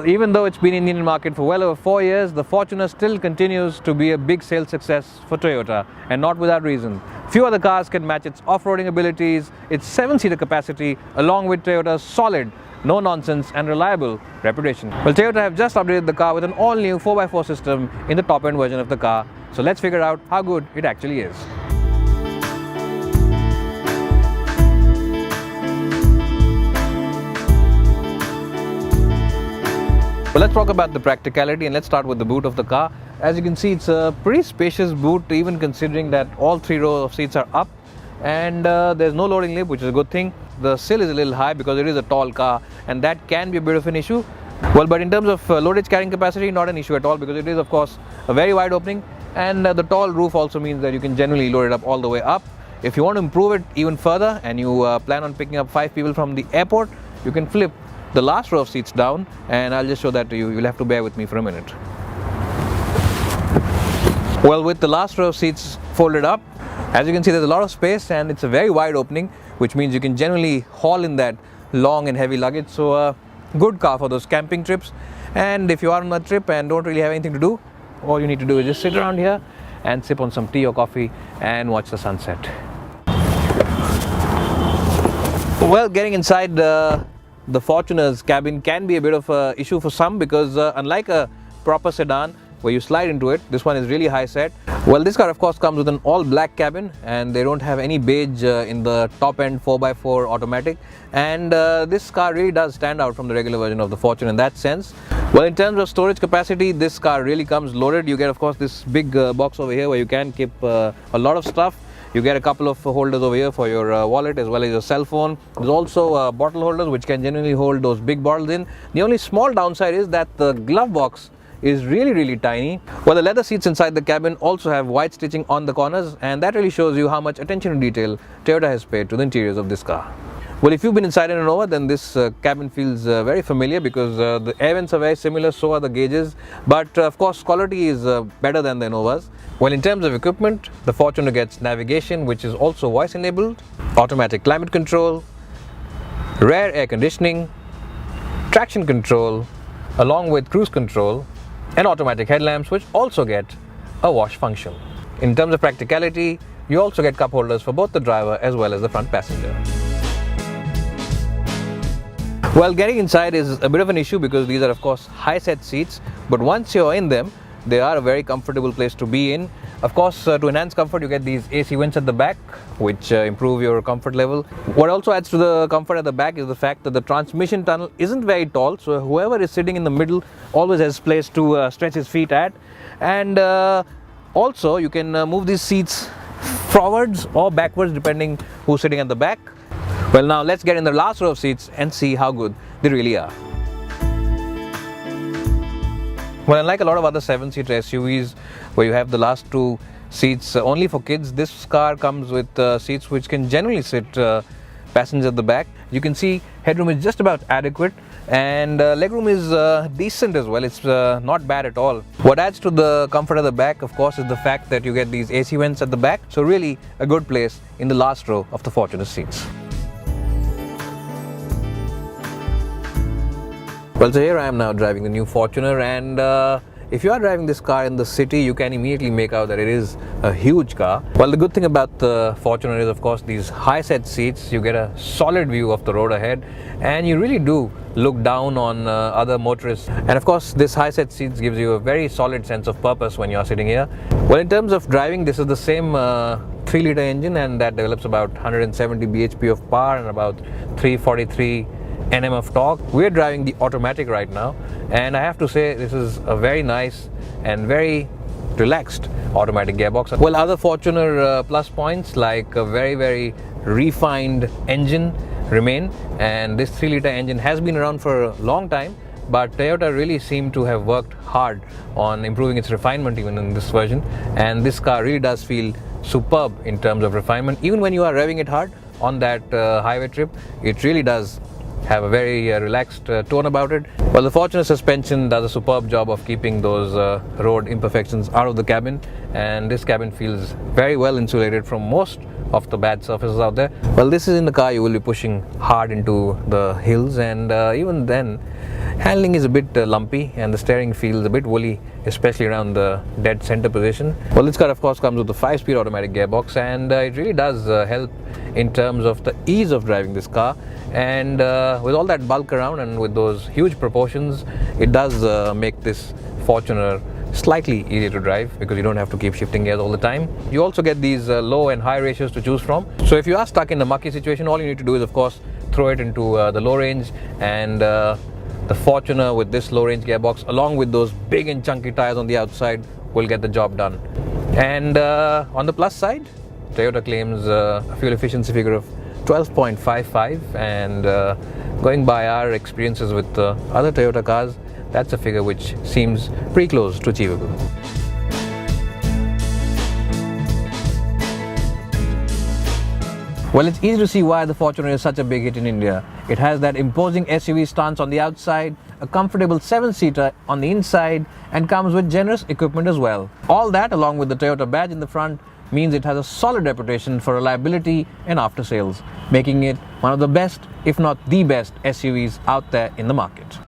Well, even though it's been in the Indian market for well over 4 years, the Fortuner still continues to be a big sales success for Toyota, and not without reason. Few other cars can match its off-roading abilities, its 7-seater capacity, along with Toyota's solid, no-nonsense and reliable reputation. Well, Toyota have just updated the car with an all-new 4x4 system in the top-end version of the car, so let's figure out how good it actually is. Well, let's talk about the practicality, and let's start with the boot of the car. As you can see, it's a pretty spacious boot, even considering that all 3 rows of seats are up, and there's no loading lip, which is a good thing. The sill is a little high because it is a tall car, and that can be a bit of an issue. Well, but in terms of loadage carrying capacity, not an issue at all, because it is of course a very wide opening, and the tall roof also means that you can generally load it up all the way up. If you want to improve it even further and you plan on picking up 5 people from the airport, you can flip the last row of seats down, and I'll just show that to you. You'll have to bear with me for a minute. Well, with the last row of seats folded up, as you can see, there's a lot of space, and it's a very wide opening, which means you can generally haul in that long and heavy luggage. So a good car for those camping trips. And if you are on a trip and don't really have anything to do, all you need to do is just sit around here and sip on some tea or coffee and watch the sunset. Well, getting inside the Fortuner's cabin can be a bit of an issue for some, because unlike a proper sedan where you slide into it, this one is really high set. Well, this car of course comes with an all black cabin, and they don't have any beige in the top end 4x4 automatic, and this car really does stand out from the regular version of the Fortuner in that sense. Well, in terms of storage capacity, this car really comes loaded. You get of course this big box over here where you can keep a lot of stuff. You get a couple of holders over here for your wallet as well as your cell phone. There's also bottle holders which can generally hold those big bottles in. The only small downside is that the glove box is really tiny. Well, the leather seats inside the cabin also have white stitching on the corners, and that really shows you how much attention to detail Toyota has paid to the interiors of this car. Well, if you've been inside an Innova, then this cabin feels very familiar, because the air vents are very similar, so are the gauges, but of course quality is better than the Innovas. Well, in terms of equipment, the Fortuner gets navigation, which is also voice enabled, automatic climate control, rear air conditioning, traction control, along with cruise control, and automatic headlamps, which also get a wash function. In terms of practicality, you also get cup holders for both the driver as well as the front passenger. Well, getting inside is a bit of an issue, because these are of course high set seats, but once you're in them, they are a very comfortable place to be in. Of course, to enhance comfort, you get these AC vents at the back, which improve your comfort level. What also adds to the comfort at the back is the fact that the transmission tunnel isn't very tall, so whoever is sitting in the middle always has place to stretch his feet at. And also you can move these seats forwards or backwards depending who's sitting at the back. Well, now let's get in the last row of seats and see how good they really are. Well, unlike a lot of other 7-seater SUVs where you have the last 2 seats only for kids, this car comes with seats which can generally sit passengers at the back. You can see headroom is just about adequate, and legroom is decent as well. It's not bad at all. What adds to the comfort at the back, of course, is the fact that you get these AC vents at the back, so really a good place in the last row of the Fortuner seats. Well, so here I am now driving the new Fortuner, and if you are driving this car in the city, you can immediately make out that it is a huge car. Well, the good thing about the Fortuner is of course these high set seats. You get a solid view of the road ahead, and you really do look down on other motorists. And of course this high set seats gives you a very solid sense of purpose when you are sitting here. Well, in terms of driving, this is the same 3-liter engine, and that develops about 170 bhp of power and about 343 Nm of torque. We're driving the automatic right now, and I have to say this is a very nice and very relaxed automatic gearbox. Well, other Fortuner plus points like a very refined engine remain, and this 3-liter engine has been around for a long time, but Toyota really seemed to have worked hard on improving its refinement even in this version, and this car really does feel superb in terms of refinement. Even when you are revving it hard on that highway trip, it really does have a very relaxed tone about it. Well, the Fortuner suspension does a superb job of keeping those road imperfections out of the cabin, and this cabin feels very well insulated from most of the bad surfaces out there. Well, this is in the car you will be pushing hard into the hills, and even then Handling is a bit lumpy and the steering feels a bit woolly, especially around the dead center position. Well, this car of course comes with a 5-speed automatic gearbox, and it really does help in terms of the ease of driving this car. And with all that bulk around and with those huge proportions, it does make this Fortuner slightly easier to drive because you don't have to keep shifting gears all the time. You also get these low and high ratios to choose from. So if you are stuck in a mucky situation, all you need to do is of course throw it into the low range, and the Fortuner with this low range gearbox along with those big and chunky tires on the outside will get the job done. And on the plus side, Toyota claims a fuel efficiency figure of 12.55, and going by our experiences with other Toyota cars, that's a figure which seems pretty close to achievable. Well, it's easy to see why the Fortuner is such a big hit in India. It has that imposing SUV stance on the outside, a comfortable 7-seater on the inside, and comes with generous equipment as well. All that, along with the Toyota badge in the front, means it has a solid reputation for reliability and after sales, making it one of the best, if not the best, SUVs out there in the market.